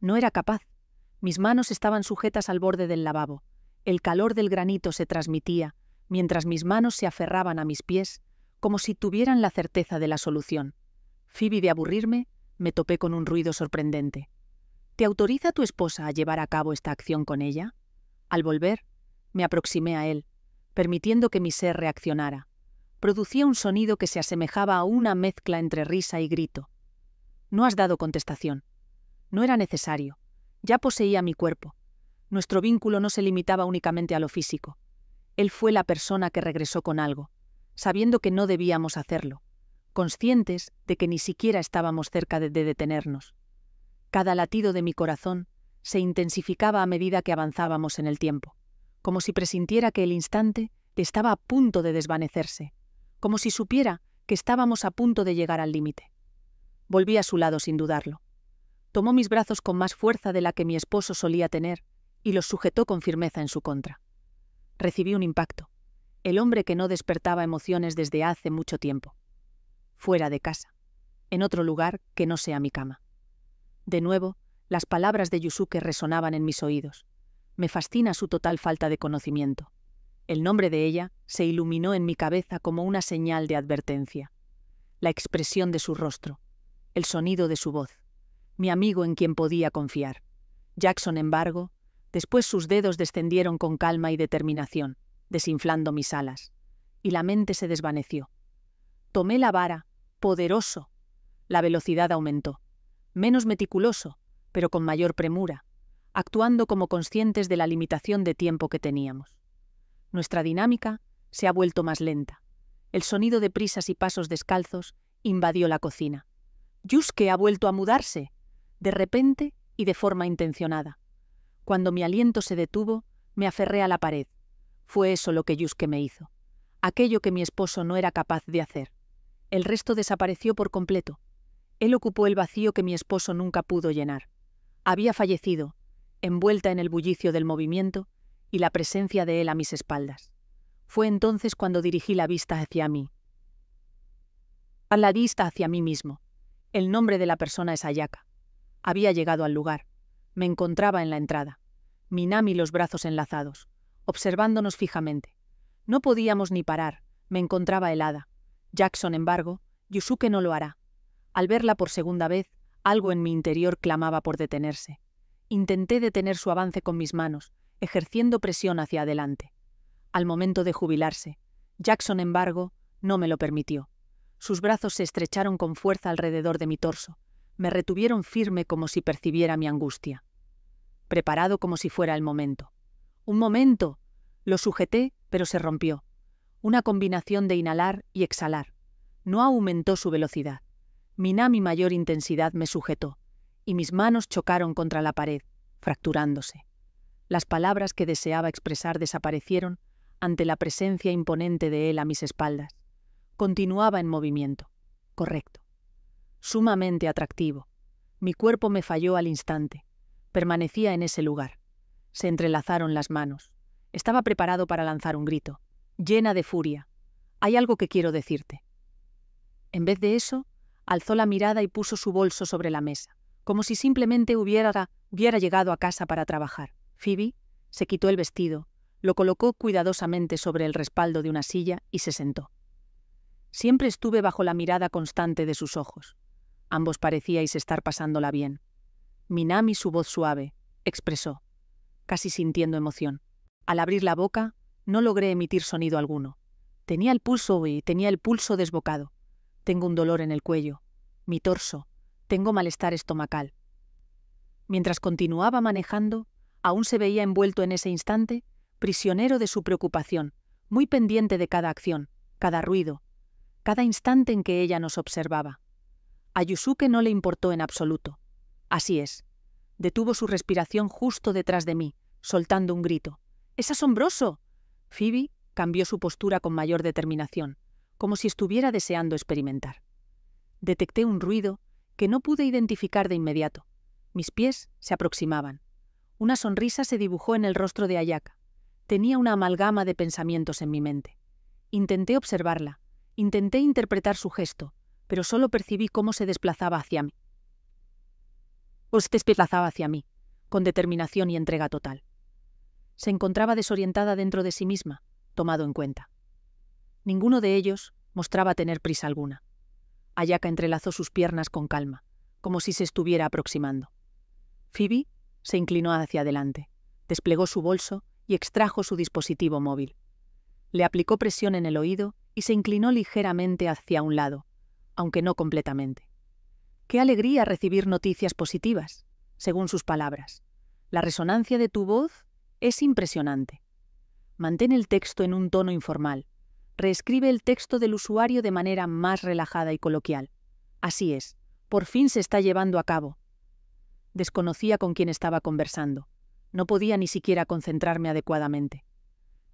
No era capaz. Mis manos estaban sujetas al borde del lavabo. El calor del granito se transmitía, mientras mis manos se aferraban a mis pies, como si tuvieran la certeza de la solución. Phoebe, de aburrirme, me topé con un ruido sorprendente. ¿Te autoriza tu esposa a llevar a cabo esta acción con ella? Al volver, me aproximé a él, permitiendo que mi ser reaccionara. Producía un sonido que se asemejaba a una mezcla entre risa y grito. No has dado contestación. No era necesario. Ya poseía mi cuerpo. Nuestro vínculo no se limitaba únicamente a lo físico. Él fue la persona que regresó con algo, sabiendo que no debíamos hacerlo, conscientes de que ni siquiera estábamos cerca de detenernos. Cada latido de mi corazón se intensificaba a medida que avanzábamos en el tiempo, como si presintiera que el instante estaba a punto de desvanecerse, como si supiera que estábamos a punto de llegar al límite. Volví a su lado sin dudarlo. Tomó mis brazos con más fuerza de la que mi esposo solía tener y los sujetó con firmeza en su contra. Recibí un impacto. El hombre que no despertaba emociones desde hace mucho tiempo. Fuera de casa. En otro lugar que no sea mi cama. De nuevo, las palabras de Yusuke resonaban en mis oídos. Me fascina su total falta de conocimiento. El nombre de ella se iluminó en mi cabeza como una señal de advertencia. La expresión de su rostro. El sonido de su voz. Mi amigo en quien podía confiar. Jackson, embargo, después sus dedos descendieron con calma y determinación, desinflando mis alas, y la mente se desvaneció. Tomé la vara, poderoso. La velocidad aumentó. Menos meticuloso, pero con mayor premura, actuando como conscientes de la limitación de tiempo que teníamos. Nuestra dinámica se ha vuelto más lenta. El sonido de prisas y pasos descalzos invadió la cocina. Yusuke ha vuelto a mudarse, de repente y de forma intencionada. Cuando mi aliento se detuvo, me aferré a la pared. Fue eso lo que Yusuke me hizo. Aquello que mi esposo no era capaz de hacer. El resto desapareció por completo. Él ocupó el vacío que mi esposo nunca pudo llenar. Había fallecido, envuelta en el bullicio del movimiento y la presencia de él a mis espaldas. Fue entonces cuando dirigí la vista hacia mí. A la vista hacia mí mismo. El nombre de la persona es Ayaka. Había llegado al lugar. Me encontraba en la entrada. Minami los brazos enlazados, observándonos fijamente. No podíamos ni parar. Me encontraba helada. Jackson, embargo, Yusuke no lo hará. Al verla por segunda vez, algo en mi interior clamaba por detenerse. Intenté detener su avance con mis manos, ejerciendo presión hacia adelante. Al momento de jubilarse, Jackson, embargo, no me lo permitió. Sus brazos se estrecharon con fuerza alrededor de mi torso. Me retuvieron firme como si percibiera mi angustia. Preparado como si fuera el momento. ¡Un momento! Lo sujeté, pero se rompió. Una combinación de inhalar y exhalar. No aumentó su velocidad. Minami mayor intensidad me sujetó, y mis manos chocaron contra la pared, fracturándose. Las palabras que deseaba expresar desaparecieron ante la presencia imponente de él a mis espaldas. Continuaba en movimiento. Correcto. Sumamente atractivo. Mi cuerpo me falló al instante. Permanecía en ese lugar. Se entrelazaron las manos. Estaba preparado para lanzar un grito, llena de furia. Hay algo que quiero decirte. En vez de eso, alzó la mirada y puso su bolso sobre la mesa, como si simplemente hubiera llegado a casa para trabajar. Phoebe se quitó el vestido, lo colocó cuidadosamente sobre el respaldo de una silla y se sentó. Siempre estuve bajo la mirada constante de sus ojos. Ambos parecíais estar pasándola bien. Minami, su voz suave, expresó, casi sintiendo emoción. Al abrir la boca, no logré emitir sonido alguno. Tenía el pulso desbocado. Tengo un dolor en el cuello, mi torso, tengo malestar estomacal. Mientras continuaba manejando, aún se veía envuelto en ese instante, prisionero de su preocupación, muy pendiente de cada acción, cada ruido, cada instante en que ella nos observaba. A Yusuke no le importó en absoluto. Así es. Detuvo su respiración justo detrás de mí, soltando un grito. ¡Es asombroso! Phoebe cambió su postura con mayor determinación, como si estuviera deseando experimentar. Detecté un ruido que no pude identificar de inmediato. Mis pies se aproximaban. Una sonrisa se dibujó en el rostro de Ayaka. Tenía una amalgama de pensamientos en mi mente. Intenté observarla, intenté interpretar su gesto, pero solo percibí cómo se desplazaba hacia mí. Se desplazaba hacia mí, con determinación y entrega total. Se encontraba desorientada dentro de sí misma, tomado en cuenta. Ninguno de ellos mostraba tener prisa alguna. Ayaka entrelazó sus piernas con calma, como si se estuviera aproximando. Phoebe se inclinó hacia adelante, desplegó su bolso y extrajo su dispositivo móvil. Le aplicó presión en el oído y se inclinó ligeramente hacia un lado, aunque no completamente. ¡Qué alegría recibir noticias positivas! Según sus palabras. La resonancia de tu voz es impresionante. Mantén el texto en un tono informal. Reescribe el texto del usuario de manera más relajada y coloquial. Así es, por fin se está llevando a cabo. Desconocía con quién estaba conversando. No podía ni siquiera concentrarme adecuadamente.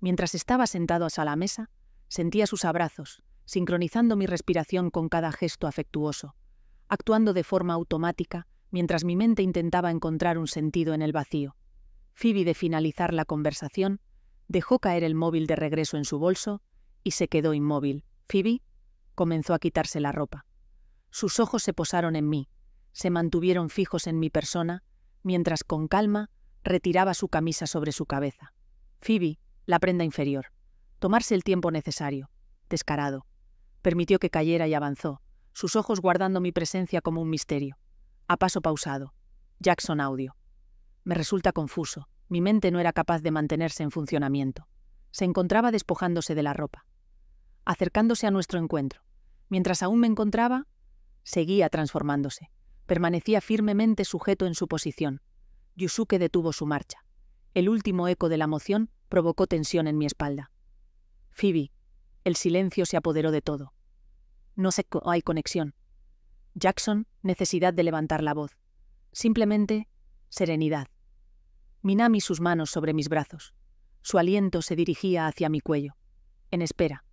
Mientras estaba sentado a la mesa, sentía sus abrazos, sincronizando mi respiración con cada gesto afectuoso, actuando de forma automática mientras mi mente intentaba encontrar un sentido en el vacío. Phoebe, de finalizar la conversación, dejó caer el móvil de regreso en su bolso y se quedó inmóvil. Phoebe comenzó a quitarse la ropa. Sus ojos se posaron en mí, se mantuvieron fijos en mi persona, mientras con calma retiraba su camisa sobre su cabeza. Phoebe, la prenda inferior. Tomarse el tiempo necesario. Descarado. Permitió que cayera y avanzó, sus ojos guardando mi presencia como un misterio. A paso pausado. Jackson Audio. Me resulta confuso. Mi mente no era capaz de mantenerse en funcionamiento. Se encontraba despojándose de la ropa. Acercándose a nuestro encuentro. Mientras aún me encontraba, seguía transformándose. Permanecía firmemente sujeto en su posición. Yusuke detuvo su marcha. El último eco de la moción provocó tensión en mi espalda. Phoebe. El silencio se apoderó de todo. No hay conexión. Jackson, necesidad de levantar la voz. Simplemente, serenidad. Minami, sus manos sobre mis brazos. Su aliento se dirigía hacia mi cuello. En espera.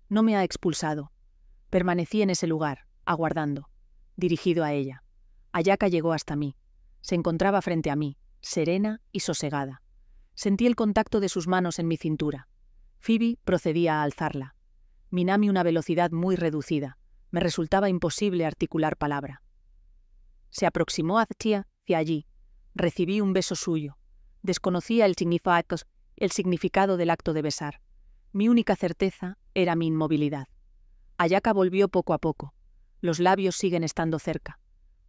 No me ha expulsado. Permanecí en ese lugar, aguardando. Dirigido a ella. Ayaka llegó hasta mí. Se encontraba frente a mí, serena y sosegada. Sentí el contacto de sus manos en mi cintura. Phoebe procedía a alzarla. Minami, una velocidad muy reducida. Me resultaba imposible articular palabra. Se aproximó hacia allí. Recibí un beso suyo. Desconocía el significado del acto de besar. Mi única certeza era mi inmovilidad. Ayaka volvió poco a poco. Los labios siguen estando cerca.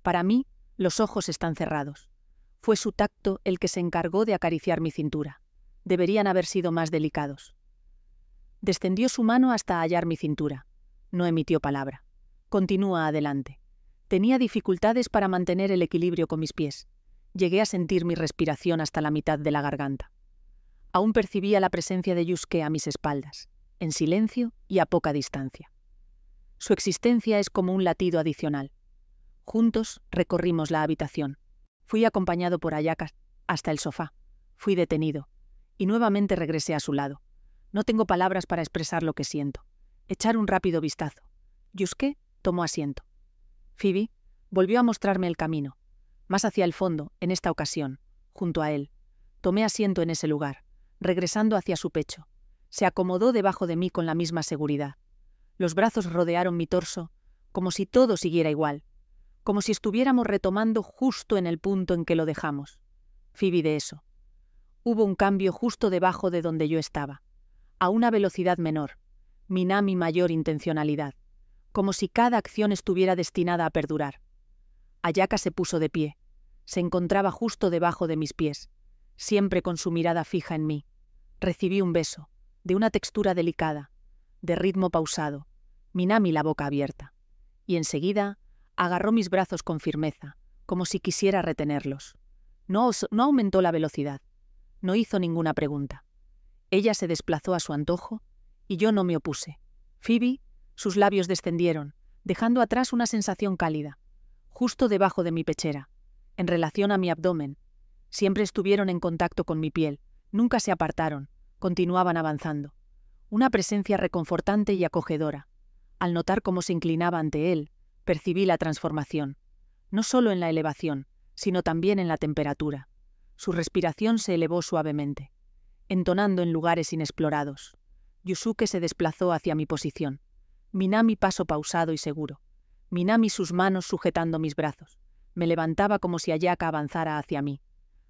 Para mí, los ojos están cerrados. Fue su tacto el que se encargó de acariciar mi cintura. Deberían haber sido más delicados. Descendió su mano hasta hallar mi cintura. No emitió palabra. Continúa adelante. Tenía dificultades para mantener el equilibrio con mis pies. Llegué a sentir mi respiración hasta la mitad de la garganta. Aún percibía la presencia de Yusuke a mis espaldas, en silencio y a poca distancia. Su existencia es como un latido adicional. Juntos recorrimos la habitación. Fui acompañado por Ayaka hasta el sofá. Fui detenido. Y nuevamente regresé a su lado. No tengo palabras para expresar lo que siento. Echar un rápido vistazo. Yusuke tomó asiento. Phoebe volvió a mostrarme el camino. Más hacia el fondo, en esta ocasión, junto a él. Tomé asiento en ese lugar, regresando hacia su pecho. Se acomodó debajo de mí con la misma seguridad. Los brazos rodearon mi torso, como si todo siguiera igual, como si estuviéramos retomando justo en el punto en que lo dejamos. Phoebe, de eso. Hubo un cambio justo debajo de donde yo estaba, a una velocidad menor, Minami mayor intencionalidad, como si cada acción estuviera destinada a perdurar. Ayaka se puso de pie. Se encontraba justo debajo de mis pies, siempre con su mirada fija en mí. Recibí un beso, de una textura delicada, de ritmo pausado, Minami la boca abierta. Y enseguida agarró mis brazos con firmeza, como si quisiera retenerlos. No aumentó la velocidad. No hizo ninguna pregunta. Ella se desplazó a su antojo y yo no me opuse. Phoebe, sus labios descendieron, dejando atrás una sensación cálida, justo debajo de mi pechera, en relación a mi abdomen. Siempre estuvieron en contacto con mi piel, nunca se apartaron, continuaban avanzando. Una presencia reconfortante y acogedora. Al notar cómo se inclinaba ante él, percibí la transformación, no solo en la elevación, sino también en la temperatura. Su respiración se elevó suavemente, entonando en lugares inexplorados. Yusuke se desplazó hacia mi posición. Minami paso pausado y seguro. Minami sus manos sujetando mis brazos. Me levantaba como si Ayaka avanzara hacia mí.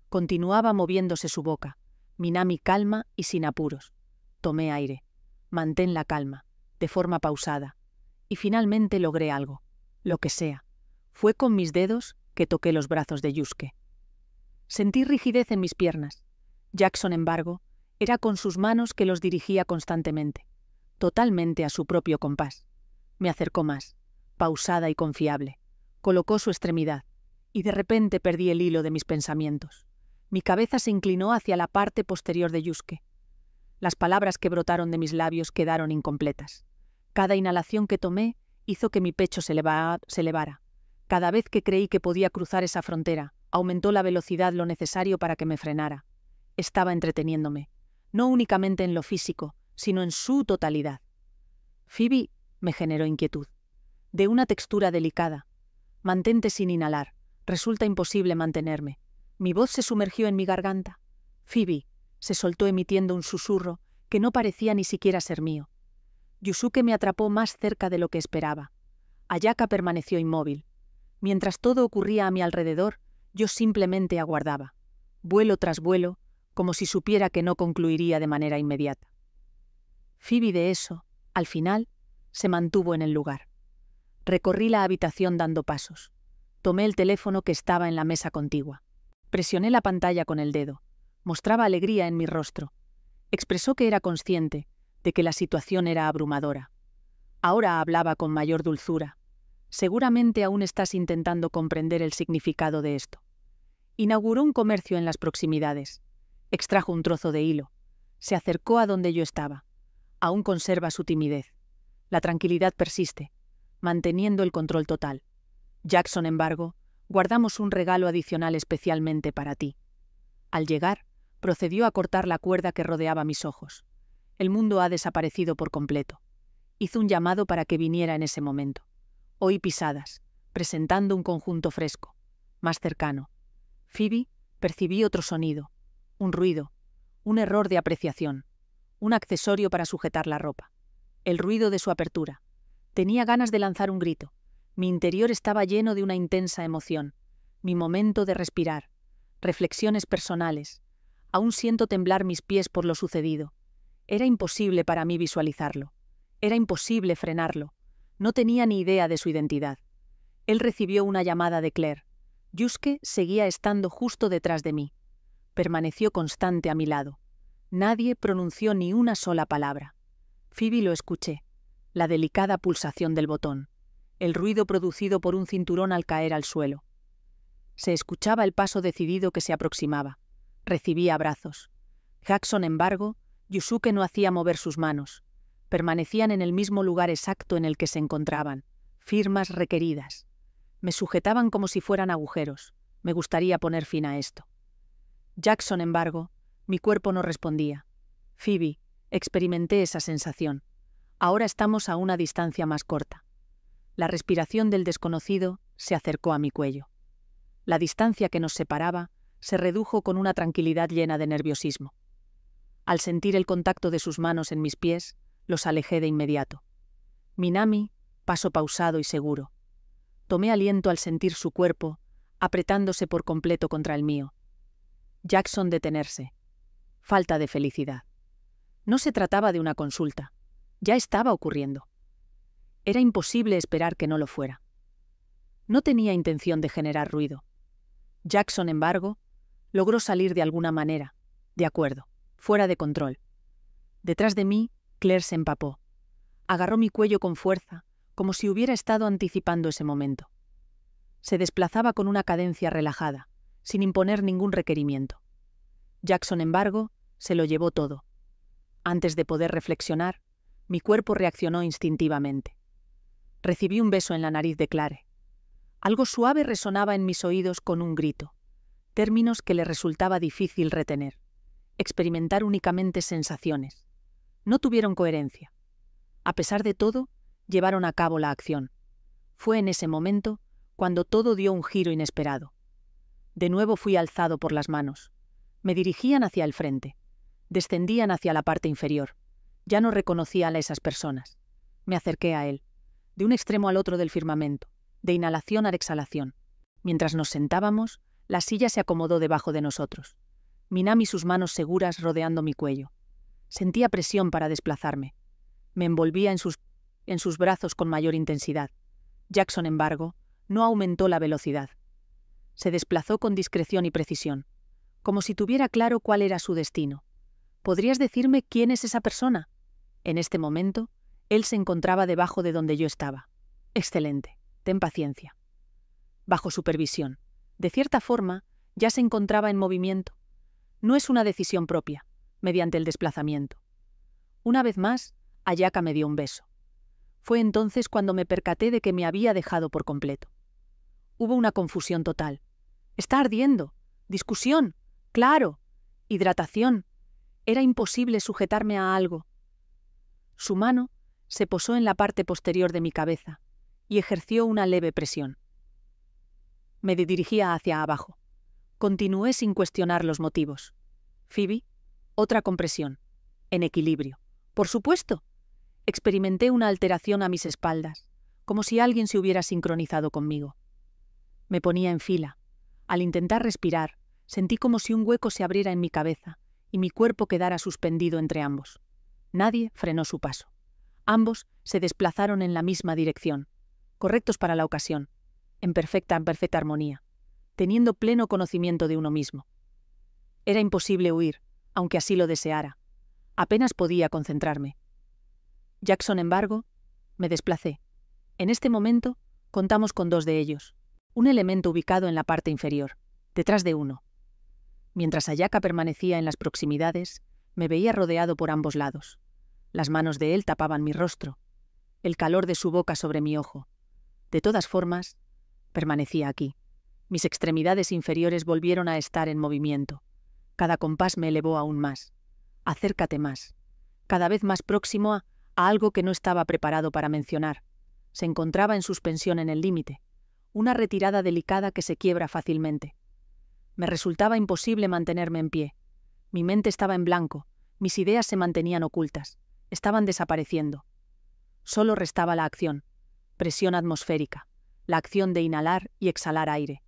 Continuaba moviéndose su boca. Minami calma y sin apuros. Tomé aire. Mantén la calma, de forma pausada. Y finalmente logré algo. Lo que sea. Fue con mis dedos que toqué los brazos de Yusuke. Sentí rigidez en mis piernas. Jackson, embargo, era con sus manos que los dirigía constantemente, totalmente a su propio compás. Me acercó más, pausada y confiable. Colocó su extremidad, y de repente perdí el hilo de mis pensamientos. Mi cabeza se inclinó hacia la parte posterior de Yusuke. Las palabras que brotaron de mis labios quedaron incompletas. Cada inhalación que tomé hizo que mi pecho se elevara. Cada vez que creí que podía cruzar esa frontera, aumentó la velocidad lo necesario para que me frenara. Estaba entreteniéndome, no únicamente en lo físico, sino en su totalidad. Phoebe me generó inquietud. De una textura delicada. Mantente sin inhalar. Resulta imposible mantenerme. Mi voz se sumergió en mi garganta. Phoebe se soltó emitiendo un susurro que no parecía ni siquiera ser mío. Yusuke me atrapó más cerca de lo que esperaba. Ayaka permaneció inmóvil. Mientras todo ocurría a mi alrededor, yo simplemente aguardaba, vuelo tras vuelo, como si supiera que no concluiría de manera inmediata. Phoebe, de eso, al final, se mantuvo en el lugar. Recorrí la habitación dando pasos. Tomé el teléfono que estaba en la mesa contigua. Presioné la pantalla con el dedo. Mostraba alegría en mi rostro. Expresó que era consciente de que la situación era abrumadora. Ahora hablaba con mayor dulzura. Seguramente aún estás intentando comprender el significado de esto. Inauguró un comercio en las proximidades. Extrajo un trozo de hilo. Se acercó a donde yo estaba. Aún conserva su timidez. La tranquilidad persiste, manteniendo el control total. Jackson, embargo, guardamos un regalo adicional especialmente para ti. Al llegar, procedió a cortar la cuerda que rodeaba mis ojos. El mundo ha desaparecido por completo. Hizo un llamado para que viniera en ese momento. Oí pisadas, presentando un conjunto fresco, más cercano. Phoebe percibí otro sonido, un ruido, un error de apreciación, un accesorio para sujetar la ropa. El ruido de su apertura. Tenía ganas de lanzar un grito. Mi interior estaba lleno de una intensa emoción. Mi momento de respirar. Reflexiones personales. Aún siento temblar mis pies por lo sucedido. Era imposible para mí visualizarlo. Era imposible frenarlo. No tenía ni idea de su identidad. Él recibió una llamada de Claire. Yusuke seguía estando justo detrás de mí. Permaneció constante a mi lado. Nadie pronunció ni una sola palabra. Phoebe lo escuché. La delicada pulsación del botón. El ruido producido por un cinturón al caer al suelo. Se escuchaba el paso decidido que se aproximaba. Recibía abrazos. Jackson, embargo, Yusuke no hacía mover sus manos. Permanecían en el mismo lugar exacto en el que se encontraban. Firmas requeridas. Me sujetaban como si fueran agujeros. Me gustaría poner fin a esto. Jackson, embargo, mi cuerpo no respondía. Phoebe, experimenté esa sensación. Ahora estamos a una distancia más corta. La respiración del desconocido se acercó a mi cuello. La distancia que nos separaba se redujo con una tranquilidad llena de nerviosismo. Al sentir el contacto de sus manos en mis pies, los alejé de inmediato. Minami, paso pausado y seguro. Tomé aliento al sentir su cuerpo, apretándose por completo contra el mío. Jackson, detenerse. Falta de felicidad. No se trataba de una consulta. Ya estaba ocurriendo. Era imposible esperar que no lo fuera. No tenía intención de generar ruido. Jackson, embargo, logró salir de alguna manera. De acuerdo, fuera de control. Detrás de mí, Claire se empapó. Agarró mi cuello con fuerza, como si hubiera estado anticipando ese momento. Se desplazaba con una cadencia relajada, sin imponer ningún requerimiento. Jackson, embargo, se lo llevó todo. Antes de poder reflexionar, mi cuerpo reaccionó instintivamente. Recibí un beso en la nariz de Claire. Algo suave resonaba en mis oídos con un grito, términos que le resultaba difícil retener, experimentar únicamente sensaciones. No tuvieron coherencia. A pesar de todo, llevaron a cabo la acción. Fue en ese momento cuando todo dio un giro inesperado. De nuevo fui alzado por las manos. Me dirigían hacia el frente. Descendían hacia la parte inferior. Ya no reconocía a esas personas. Me acerqué a él, de un extremo al otro del firmamento, de inhalación a exhalación. Mientras nos sentábamos, la silla se acomodó debajo de nosotros. Minami sus manos seguras rodeando mi cuello. Sentía presión para desplazarme. Me envolvía en sus brazos con mayor intensidad. Jackson, embargo, no aumentó la velocidad. Se desplazó con discreción y precisión, como si tuviera claro cuál era su destino. ¿Podrías decirme quién es esa persona? En este momento, él se encontraba debajo de donde yo estaba. Excelente, ten paciencia. Bajo supervisión. De cierta forma, ya se encontraba en movimiento. No es una decisión propia, mediante el desplazamiento. Una vez más, Ayaka me dio un beso. Fue entonces cuando me percaté de que me había dejado por completo. Hubo una confusión total. Está ardiendo. Discusión. Claro. Hidratación. Era imposible sujetarme a algo. Su mano se posó en la parte posterior de mi cabeza y ejerció una leve presión. Me dirigía hacia abajo. Continué sin cuestionar los motivos. Phoebe, otra compresión. En equilibrio. Por supuesto. Experimenté una alteración a mis espaldas, como si alguien se hubiera sincronizado conmigo. Me ponía en fila. Al intentar respirar, sentí como si un hueco se abriera en mi cabeza y mi cuerpo quedara suspendido entre ambos. Nadie frenó su paso. Ambos se desplazaron en la misma dirección, correctos para la ocasión, en perfecta armonía, teniendo pleno conocimiento de uno mismo. Era imposible huir, aunque así lo deseara. Apenas podía concentrarme. Jackson, embargo, me desplacé. En este momento, contamos con dos de ellos, un elemento ubicado en la parte inferior, detrás de uno. Mientras Ayaka permanecía en las proximidades, me veía rodeado por ambos lados. Las manos de él tapaban mi rostro, el calor de su boca sobre mi ojo. De todas formas, permanecía aquí. Mis extremidades inferiores volvieron a estar en movimiento. Cada compás me elevó aún más. Acércate más. Cada vez más próximo a algo que no estaba preparado para mencionar. Se encontraba en suspensión en el límite, una retirada delicada que se quiebra fácilmente. Me resultaba imposible mantenerme en pie. Mi mente estaba en blanco, mis ideas se mantenían ocultas, estaban desapareciendo. Solo restaba la acción, presión atmosférica, la acción de inhalar y exhalar aire,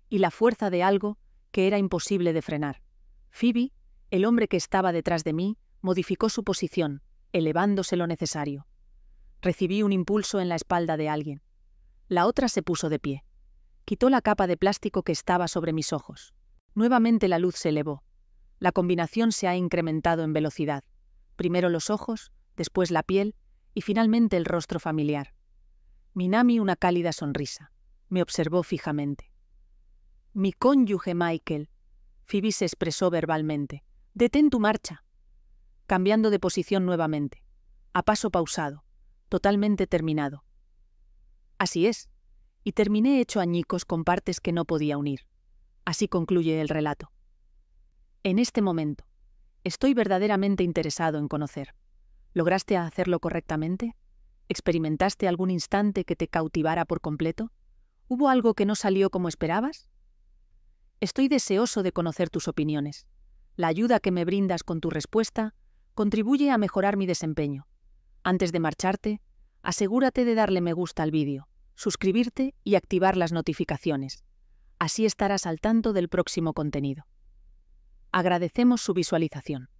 y la fuerza de algo que era imposible de frenar. Phoebe, el hombre que estaba detrás de mí, modificó su posición, elevándose lo necesario. Recibí un impulso en la espalda de alguien. La otra se puso de pie. Quitó la capa de plástico que estaba sobre mis ojos. Nuevamente la luz se elevó. La combinación se ha incrementado en velocidad. Primero los ojos, después la piel y finalmente el rostro familiar. Minami, una cálida sonrisa. Me observó fijamente. Mi cónyuge Michael. Phoebe se expresó verbalmente. Detén tu marcha. Cambiando de posición nuevamente. A paso pausado. Totalmente terminado. Así es. Y terminé hecho añicos con partes que no podía unir. Así concluye el relato. En este momento, estoy verdaderamente interesado en conocer. ¿Lograste hacerlo correctamente? ¿Experimentaste algún instante que te cautivara por completo? ¿Hubo algo que no salió como esperabas? Estoy deseoso de conocer tus opiniones. La ayuda que me brindas con tu respuesta contribuye a mejorar mi desempeño. Antes de marcharte, asegúrate de darle me gusta al vídeo, suscribirte y activar las notificaciones. Así estarás al tanto del próximo contenido. Agradecemos su visualización.